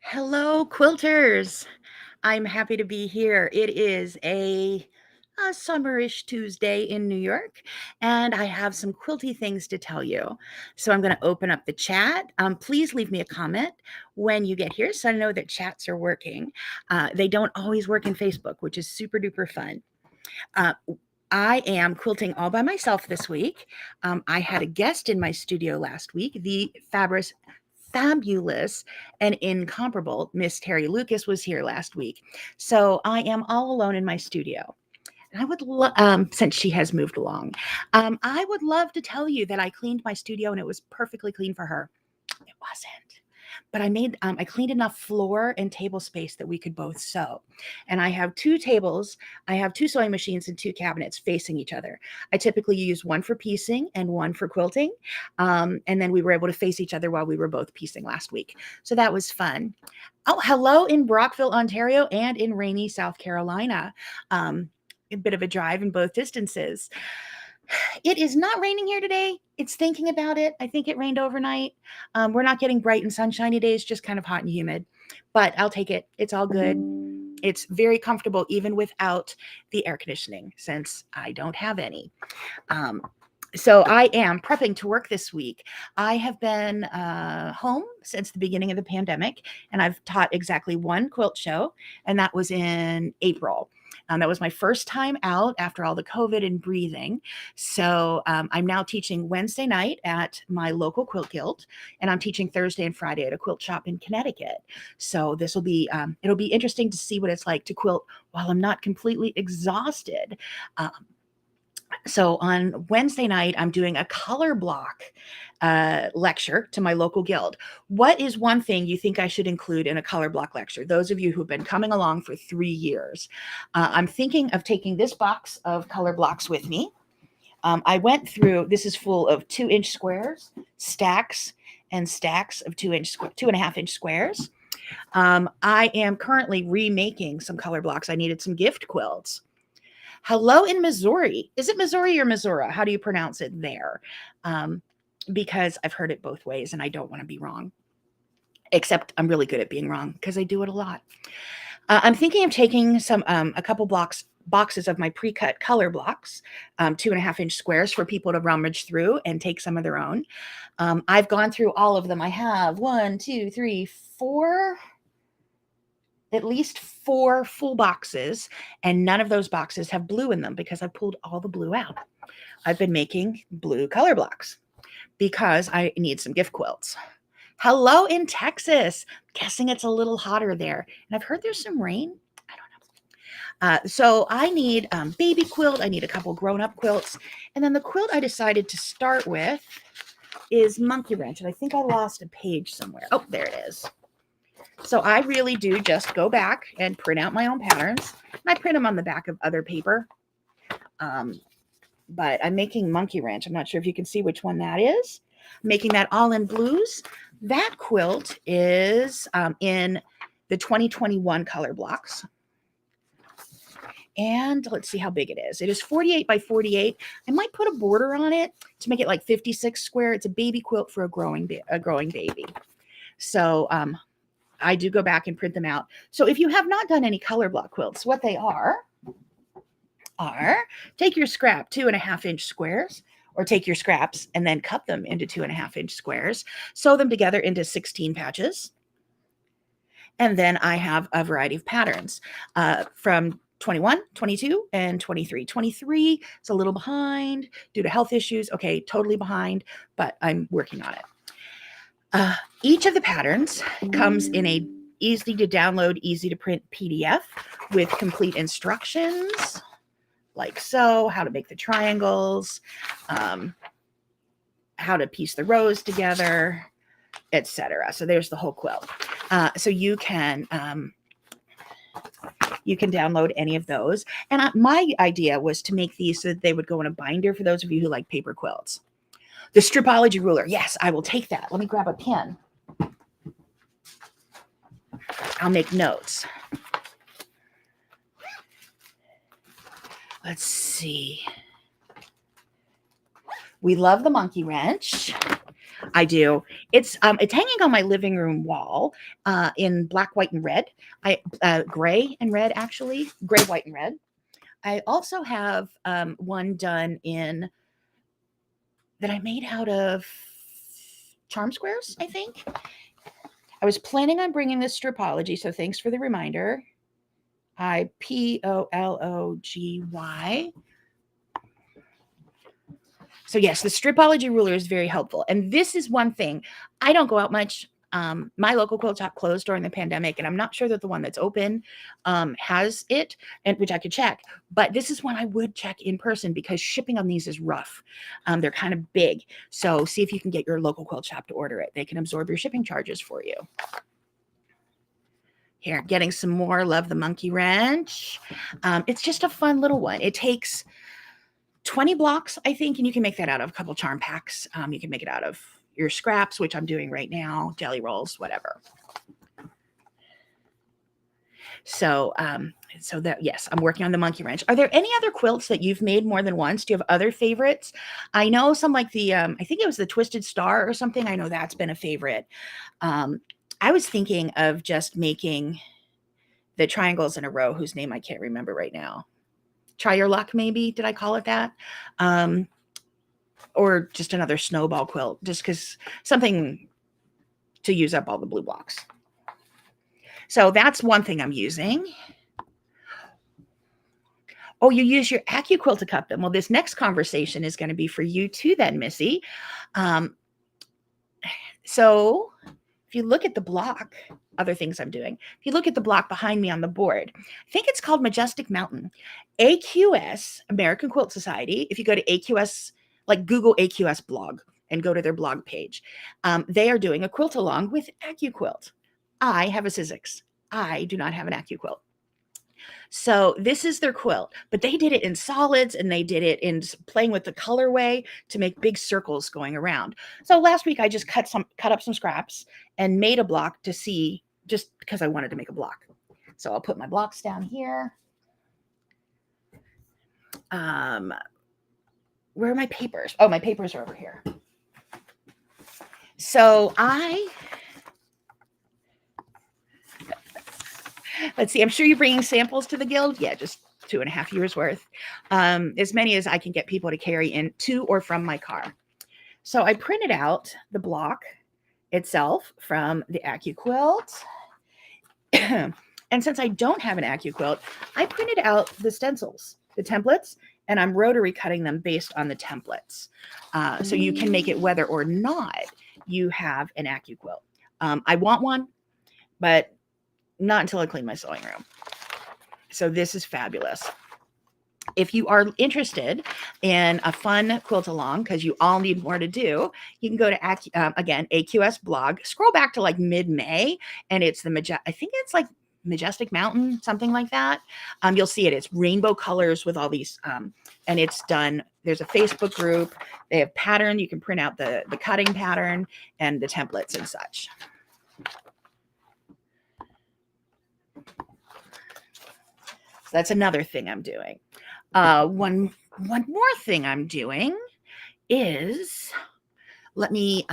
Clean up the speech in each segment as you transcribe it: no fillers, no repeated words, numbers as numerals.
Hello, quilters. I'm happy to be here. It is a summerish Tuesday in New York, and I have some quilty things to tell you. So I'm going to open up the chat. Please leave me a comment when you get here so I know that chats are working. They don't always work in Facebook, which is super duper fun. Uh, I am quilting all by myself this week. I had a guest in my studio last week. The fabulous and incomparable Miss Terry Lucas was here last week. So I am all alone in my studio. And I would since she has moved along, I would love to tell you that I cleaned my studio and it was perfectly clean for her. It wasn't. But I cleaned enough floor and table space that we could both sew. And I have two tables. I have two sewing machines and two cabinets facing each other. I typically use one for piecing and one for quilting. And then we were able to face each other while we were both piecing last week. So that was fun. Oh, hello in Brockville, Ontario, and in rainy South Carolina. A bit of a drive in both distances. It is not raining here today. It's thinking about it. I think it rained overnight. We're not getting bright and sunshiny days, just kind of hot and humid, but I'll take it. It's all good. It's very comfortable even without the air conditioning since I don't have any. So I am prepping to work this week. I have been home since the beginning of the pandemic, and I've taught exactly one quilt show, and that was in April. That was my first time out after all the COVID and breathing. So I'm now teaching Wednesday night at my local quilt guild, and I'm teaching Thursday and Friday at a quilt shop in Connecticut. So this will be it'll be interesting to see what it's like to quilt while I'm not completely exhausted. So on Wednesday night, I'm doing a color block lecture to my local guild. What is one thing you think I should include in a color block lecture? Those of you who've been coming along for 3 years, I'm thinking of taking this box of color blocks with me. I went through, this is full of 2-inch squares, stacks and stacks of 2.5-inch squares. I am currently remaking some color blocks. I needed some gift quilts. Hello in Missouri. Is it Missouri or Missouri? How do you pronounce it there? Because I've heard it both ways and I don't want to be wrong. Except I'm really good at being wrong because I do it a lot. I'm thinking of taking a couple boxes of my pre-cut color blocks, 2.5-inch squares for people to rummage through and take some of their own. I've gone through all of them. I have 1, 2, 3, 4, at least 4 full boxes, and none of those boxes have blue in them because I pulled all the blue out. I've been making blue color blocks because I need some gift quilts. Hello in Texas. Guessing it's a little hotter there. And I've heard there's some rain. I don't know. So I need baby quilt. I need a couple grown-up quilts. And then the quilt I decided to start with is Monkey Wrench. And I think I lost a page somewhere. Oh, there it is. So I really do just go back and print out my own patterns. And I print them on the back of other paper. But I'm making Monkey Wrench. I'm not sure if you can see which one that is. I'm making that all in blues. That quilt is in the 2021 color blocks. And let's see how big it is. It is 48 by 48. I might put a border on it to make it like 56 square. It's a baby quilt for a growing baby. So I do go back and print them out. So if you have not done any color block quilts, what they are take your scrap 2.5-inch squares, or take your scraps and then cut them into 2.5-inch squares, sew them together into 16 patches. And then I have a variety of patterns from 21, 22, and 23. 23 is a little behind due to health issues. Okay, totally behind, but I'm working on it. Each of the patterns comes in a easy to download, easy to print PDF with complete instructions, like so, how to make the triangles, how to piece the rows together, etc. So there's the whole quilt. So you can download any of those. And my idea was to make these so that they would go in a binder for those of you who like paper quilts. The Stripology ruler. Yes, I will take that. Let me grab a pen. I'll make notes. Let's see. We love the Monkey Wrench. I do. It's hanging on my living room wall in black, white, and red. Gray and red, actually. Gray, white, and red. I also have one done in that I made out of charm squares, I think. I was planning on bringing this Stripology, so thanks for the reminder. Ipology. So yes, the Stripology ruler is very helpful. And this is one thing. I don't go out much. My local quilt shop closed during the pandemic, and I'm not sure that the one that's open has it, and which I could check. But this is one I would check in person because shipping on these is rough. They're kind of big. So see if you can get your local quilt shop to order it. They can absorb your shipping charges for you. Here, getting some more Love the Monkey Wrench. It's just a fun little one. It takes 20 blocks, I think, and you can make that out of a couple charm packs. You can make it out of your scraps, which I'm doing right now, jelly rolls, whatever. So that, yes, I'm working on the monkey wrench. Are there any other quilts that you've made more than once? Do you have other favorites? I know some like the, I think it was the Twisted Star or something. I know that's been a favorite. I was thinking of just making the triangles in a row, whose name I can't remember right now. Try Your Luck, maybe. Did I call it that? Or just another snowball quilt, just because something to use up all the blue blocks. So that's one thing I'm using. Oh, you use your AccuQuilt to cut them. Well, this next conversation is going to be for you too then, Missy. So if you look at the block, other things I'm doing, if you look at the block behind me on the board, I think it's called Majestic Mountain. AQS, American Quilt Society, if you go to AQS, like Google AQS blog and go to their blog page, they are doing a quilt along with AccuQuilt. I have a Sizzix. I do not have an AccuQuilt. So this is their quilt, but they did it in solids and they did it in playing with the colorway to make big circles going around. So last week I just cut up some scraps and made a block to see, just because I wanted to make a block. So I'll put my blocks down here. Where are my papers? Oh, my papers are over here. So let's see, I'm sure you're bringing samples to the guild. Yeah, just 2.5 years worth. As many as I can get people to carry in to or from my car. So I printed out the block itself from the AccuQuilt. And since I don't have an AccuQuilt, I printed out the stencils, the templates, and I'm rotary cutting them based on the templates. So you can make it whether or not you have an AccuQuilt. I want one, but not until I clean my sewing room. So this is fabulous. If you are interested in a fun quilt along, because you all need more to do, you can go to, again, AQS blog, scroll back to like mid-May, and it's I think it's like Majestic Mountain, something like that. You'll see it. It's rainbow colors with all these, and it's done. There's a Facebook group. They have pattern. You can print out the cutting pattern and the templates and such. So that's another thing I'm doing. One more thing I'm doing is let me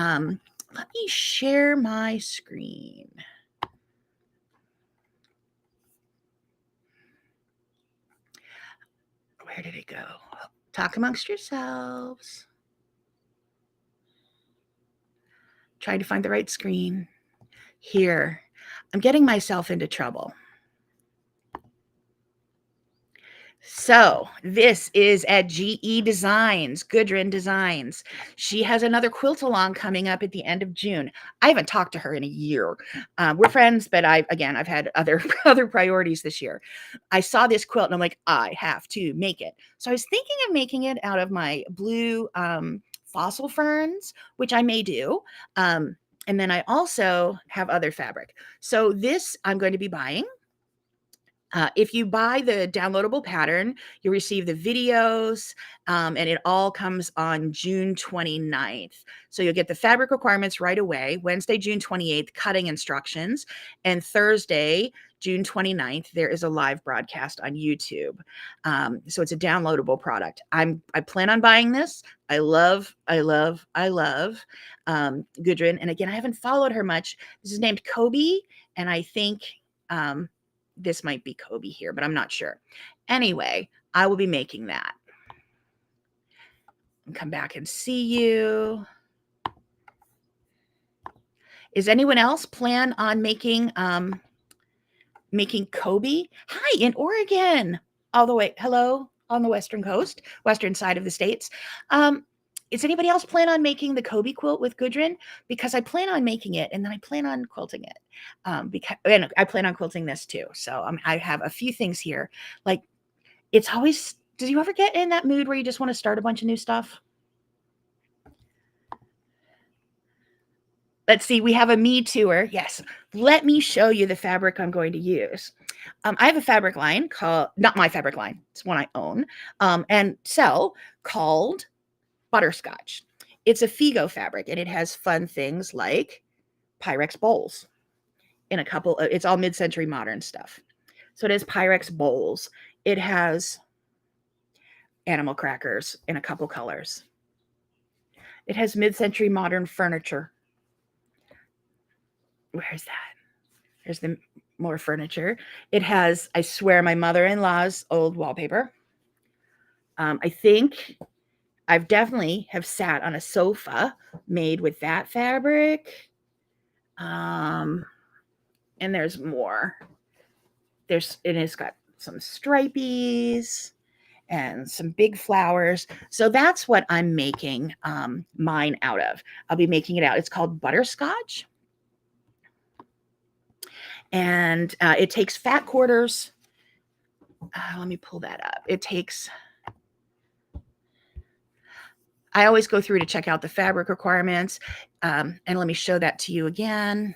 share my screen. Where did it go? Talk amongst yourselves. Trying to find the right screen. Here, I'm getting myself into trouble. So this is at GE Designs, Gudrun Designs. She has another quilt along coming up at the end of June. I haven't talked to her in a year. We're friends, but I've had other priorities this year. I saw this quilt and I'm like, I have to make it. So I was thinking of making it out of my blue fossil ferns, which I may do. And then I also have other fabric. So this I'm going to be buying. If you buy the downloadable pattern, you'll receive the videos, and it all comes on June 29th. So you'll get the fabric requirements right away. Wednesday, June 28th, cutting instructions. And Thursday, June 29th, there is a live broadcast on YouTube. So it's a downloadable product. I plan on buying this. I love Gudrun. And again, I haven't followed her much. This is named Kobe, and I think this might be Kobe here, but I'm not sure. Anyway, I will be making that. And come back and see you. Is anyone else plan on making Kobe? Hi, in Oregon. All the way, hello, on the western coast, western side of the states. Is anybody else plan on making the Kobe quilt with Gudrun? Because I plan on making it, and then I plan on quilting it. And I plan on quilting this too. So I have a few things here. Like, it's always, do you ever get in that mood where you just want to start a bunch of new stuff? Let's see, we have a me tour. Yes, let me show you the fabric I'm going to use. I have a fabric line called, not my fabric line, it's one I own and sell, called Butterscotch. It's a Figo fabric, and it has fun things like Pyrex bowls in a couple of, it's all mid-century modern stuff. So it has Pyrex bowls. It has animal crackers in a couple colors. It has mid-century modern furniture. Where's that? There's the more furniture. It has, I swear, my mother-in-law's old wallpaper. I think I've definitely have sat on a sofa made with that fabric. And there's more. It has got some stripies and some big flowers. So that's what I'm making mine out of. I'll be making it out. It's called Butterscotch. And it takes fat quarters. Let me pull that up. It takes, I always go through to check out the fabric requirements. And let me show that to you again.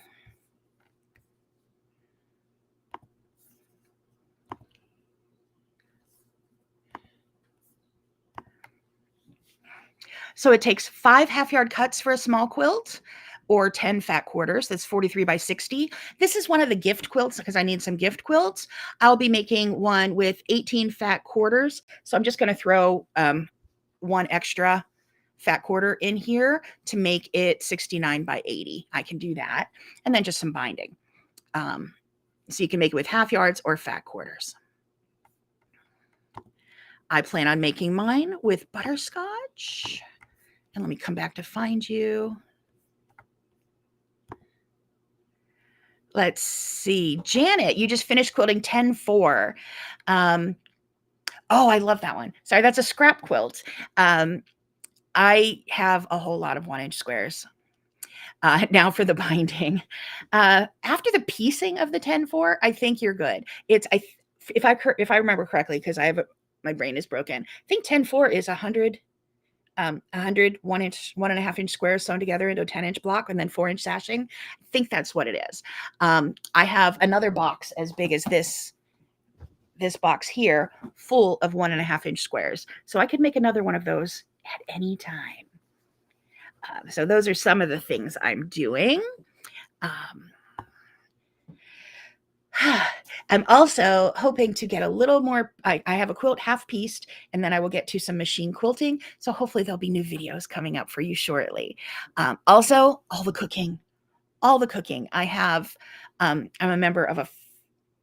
So it takes 5 half-yard cuts for a small quilt, or 10 fat quarters. That's 43 by 60. This is one of the gift quilts because I need some gift quilts. I'll be making one with 18 fat quarters. So I'm just going to throw one extra fat quarter in here to make it 69 by 80. I can do that. And then just some binding. So you can make it with half yards or fat quarters. I plan on making mine with butterscotch. And let me come back to find you. Let's see. Janet, you just finished quilting 10-4. Oh, I love that one. Sorry, that's a scrap quilt. I have a whole lot of 1-inch squares. Now for the binding. After the piecing of the 10-4, I think you're good. It's if I remember correctly, because my brain is broken. I think 10-4 is 100 1-inch, 1.5-inch squares sewn together into a 10-inch block, and then 4-inch sashing. I think that's what it is. I have another box as big as this box here, full of 1.5-inch squares. So I could make another one of those at any time. So those are some of the things I'm doing. I'm also hoping to get a little more. I have a quilt half pieced, and then I will get to some machine quilting. So hopefully there'll be new videos coming up for you shortly. Also, all the cooking. I have, I'm a member of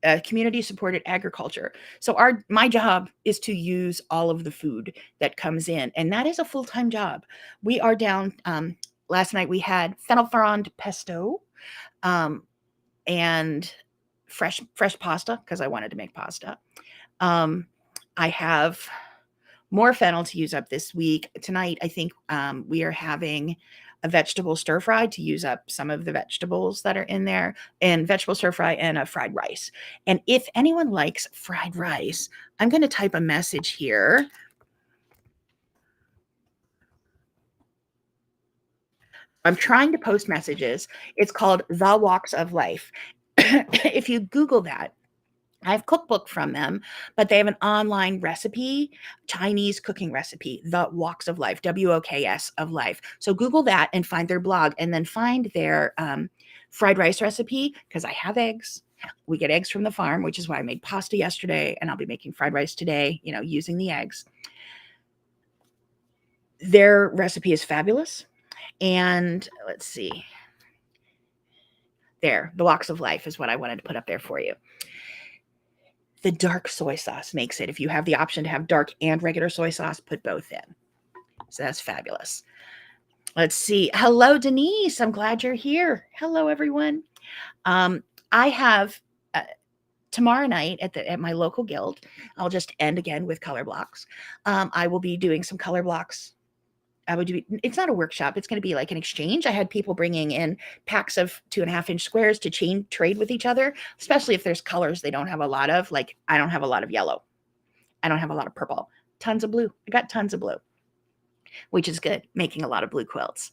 a community-supported agriculture. So my job is to use all of the food that comes in, and that is a full-time job. We are down, last night we had fennel frond pesto, and fresh pasta, because I wanted to make pasta. I have more fennel to use up this week. Tonight, I think we are having a vegetable stir fry to use up some of the vegetables that are in there, and vegetable stir fry and a fried rice. And if anyone likes fried rice, I'm going to type a message here. I'm trying to post messages. It's called The Walks of Life. If you Google that, I have cookbook from them, but they have an online recipe, Chinese cooking recipe, The Woks of Life, WOKS of Life. So Google that and find their blog, and then find their fried rice recipe, because I have eggs. We get eggs from the farm, which is why I made pasta yesterday, and I'll be making fried rice today, using the eggs. Their recipe is fabulous. And let's see. There, The Woks of Life is what I wanted to put up there for you. The dark soy sauce makes it. If you have the option to have dark and regular soy sauce, put both in. So that's fabulous. Let's see. Hello, Denise. I'm glad you're here. Hello, everyone. I have tomorrow night at my local guild. I'll just end again with color blocks. I will be doing some color blocks. It's not a workshop. It's going to be like an exchange. I had people bringing in packs of 2.5-inch squares to trade with each other, especially if there's colors they don't have a lot of. Like, I don't have a lot of yellow. I don't have a lot of purple. Tons of blue. I got tons of blue, which is good. Making a lot of blue quilts.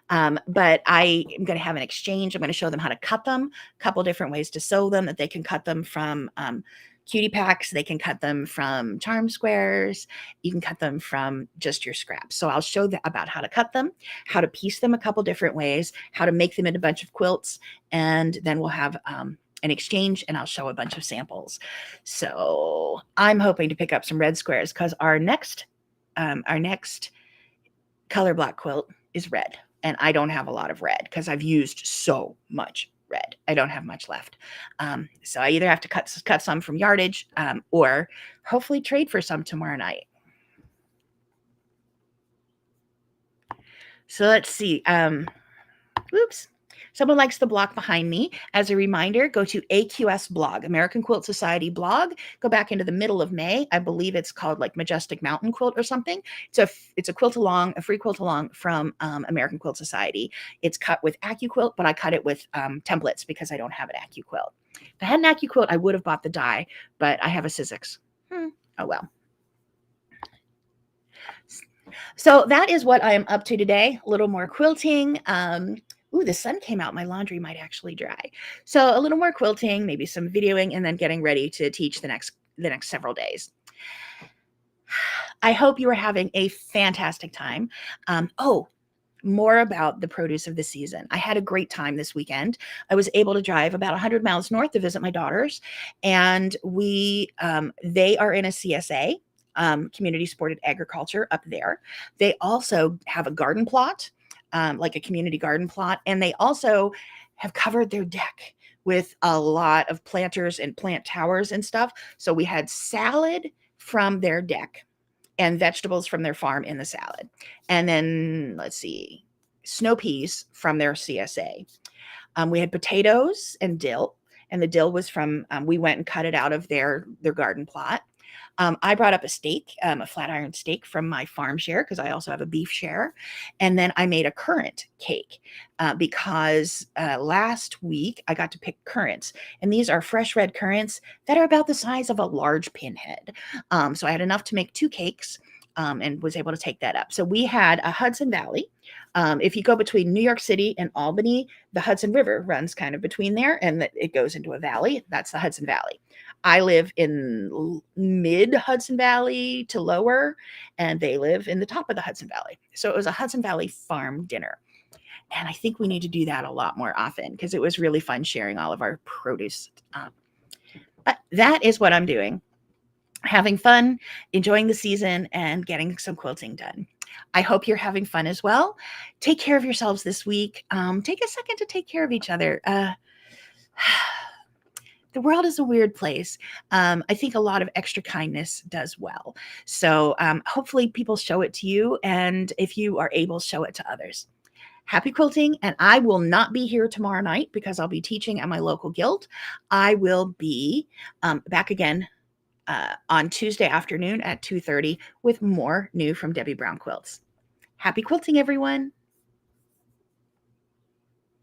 But I am going to have an exchange. I'm going to show them how to cut them, a couple different ways to sew them, that they can cut them from cutie packs. They can cut them from charm squares. You can cut them from just your scraps. So I'll show them about how to cut them, how to piece them a couple different ways, how to make them into a bunch of quilts. And then we'll have an exchange, and I'll show a bunch of samples. So I'm hoping to pick up some red squares, because our next color block quilt is red. And I don't have a lot of red because I've used so much red. I don't have much left. So I either have to cut some from yardage, or hopefully trade for some tomorrow night. So let's see. Oops. Someone likes the block behind me. As a reminder, go to AQS blog, American Quilt Society blog. Go back into the middle of May. I believe it's called like Majestic Mountain Quilt or something. It's a quilt along, a free quilt along from American Quilt Society. It's cut with AccuQuilt, but I cut it with templates because I don't have an AccuQuilt. If I had an AccuQuilt, I would have bought the die, but I have a Sizzix. Oh well. So that is what I am up to today. A little more quilting. Ooh, the sun came out. My laundry might actually dry. So a little more quilting, maybe some videoing, and then getting ready to teach the next several days. I hope you are having a fantastic time. More about the produce of the season. I had a great time this weekend. I was able to drive about 100 miles north to visit my daughters, and they are in a CSA, community supported agriculture, up there. They also have a garden plot, like a community garden plot, and they also have covered their deck with a lot of planters and plant towers and stuff. So we had salad from their deck and vegetables from their farm in the salad. And then, let's see, snow peas from their CSA. We had potatoes and dill, and the dill was from, we went and cut it out of their garden plot. I brought up a steak, a flat iron steak from my farm share, because I also have a beef share. And then I made a currant cake because last week I got to pick currants. And these are fresh red currants that are about the size of a large pinhead. So I had enough to make 2 cakes. And was able to take that up. So we had a Hudson Valley. If you go between New York City and Albany, the Hudson River runs kind of between there, and it goes into a valley. That's the Hudson Valley. I live in mid Hudson Valley to lower, and they live in the top of the Hudson Valley. So it was a Hudson Valley farm dinner. And I think we need to do that a lot more often, because it was really fun sharing all of our produce. But that is what I'm doing. Having fun, enjoying the season, and getting some quilting done. I hope you're having fun as well. Take care of yourselves this week. Take a second to take care of each other. The world is a weird place. I think a lot of extra kindness does well. So hopefully people show it to you, and if you are able, show it to others. Happy quilting, and I will not be here tomorrow night because I'll be teaching at my local guild. I will be back again on Tuesday afternoon at 2:30 with more new from Debbie Brown Quilts. Happy quilting, everyone.